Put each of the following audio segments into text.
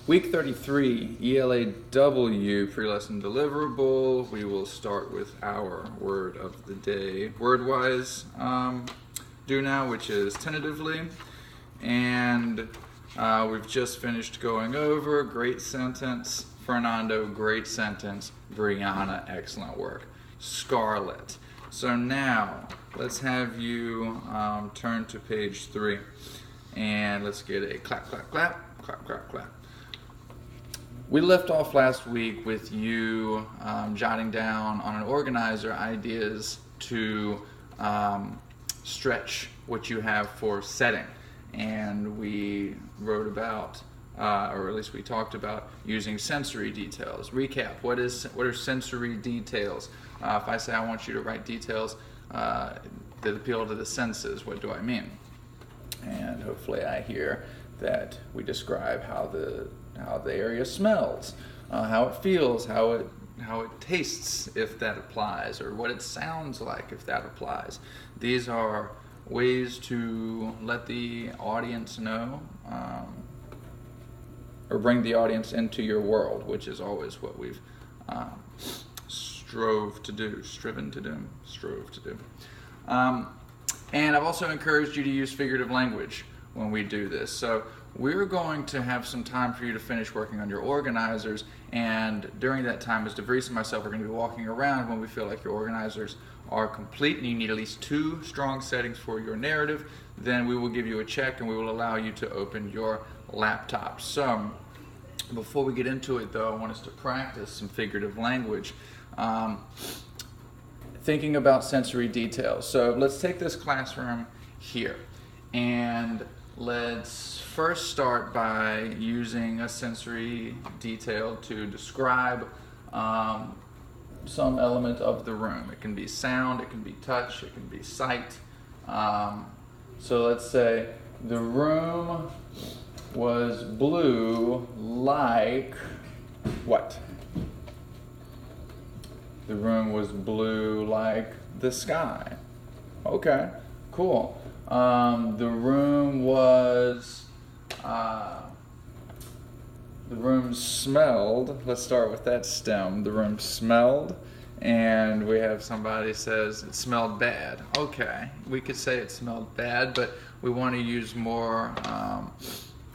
Week 33, ELA pre-lesson deliverable. We will start with our word of the day, word-wise do now, which is tentatively. And we've just finished going over. Great sentence. Fernando, great sentence. Brianna, excellent work. Scarlett. So now, let's have you turn to page 3. And let's get a clap, clap, clap, clap, clap, clap. We left off last week with you jotting down on an organizer ideas to stretch what you have for setting. And we wrote about, or at least we talked about, using sensory details. Recap, what are sensory details? If I say I want you to write details that appeal to the senses, what do I mean? And hopefully I hear that we describe how the area smells, how it feels, how it tastes, if that applies, or what it sounds like, if that applies. These are ways to let the audience know, or bring the audience into your world, which is always what we've striven to do. And I've also encouraged you to use figurative language when we do this. So we're going to have some time for you to finish working on your organizers, and during that time, as DeVries and myself are going to be walking around when we feel like your organizers are complete and you need at least 2 strong settings for your narrative, then we will give you a check and we will allow you to open your laptop. So before we get into it though, I want us to practice some figurative language. Thinking about sensory details. So let's take this classroom here, and let's first start by using a sensory detail to describe some element of the room. It can be sound, it can be touch, it can be sight. So let's say the room was blue like what? The room was blue like the sky. Okay, cool. The room was, the room smelled. Let's start with that stem. The room smelled, and we have somebody says it smelled bad. Okay, we could say it smelled bad, but we want to use more,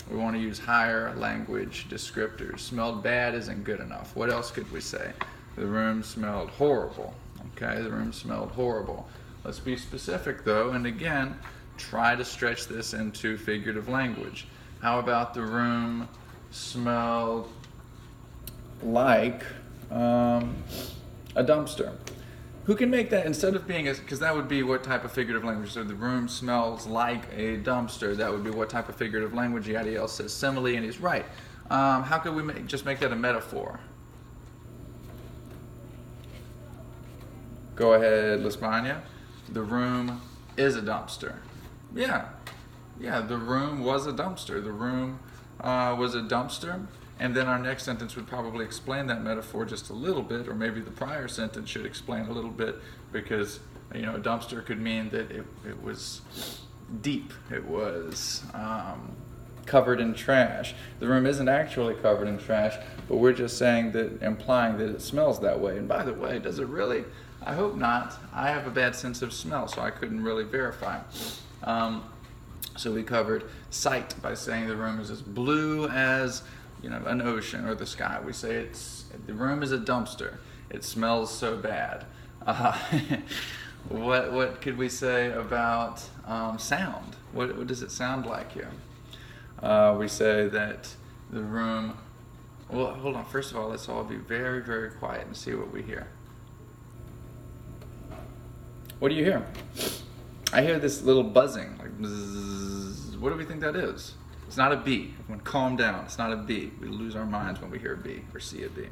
we want to use higher language descriptors. Smelled bad isn't good enough. What else could we say? The room smelled horrible. Okay, the room smelled horrible. Let's be specific though, and again, try to stretch this into figurative language. How about the room smelled like a dumpster? Who can make that instead of being, because that would be what type of figurative language? So the room smells like a dumpster. That would be what type of figurative language? Yadiel says simile, and he's right. How could we just make that a metaphor? Go ahead, Lisbania. The room is a dumpster. Yeah, the room was a dumpster. The room was a dumpster. And then our next sentence would probably explain that metaphor just a little bit, or maybe the prior sentence should explain a little bit, because a dumpster could mean that it was deep. It was covered in trash. The room isn't actually covered in trash, but we're just saying that, implying that it smells that way. And by the way, does it really? I hope not. I have a bad sense of smell, so I couldn't really verify. So we covered sight by saying the room is as blue as an ocean or the sky. We say the room is a dumpster. It smells so bad. What could we say about sound? What does it sound like here? We say that the room. Well, hold on. First of all, let's all be very, very quiet and see what we hear. What do you hear? I hear this little buzzing, like bzzz. What do we think that is? It's not a bee. Everyone calm down. It's not a bee. We lose our minds when we hear a bee or see a bee.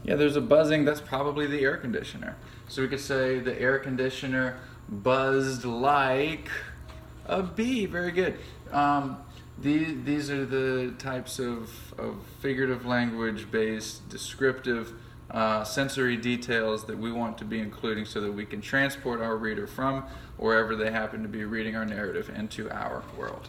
Yeah, there's a buzzing. That's probably the air conditioner. So we could say the air conditioner buzzed like a bee. Very good. These are the types of figurative language-based descriptive sensory details that we want to be including so that we can transport our reader from wherever they happen to be reading our narrative into our world.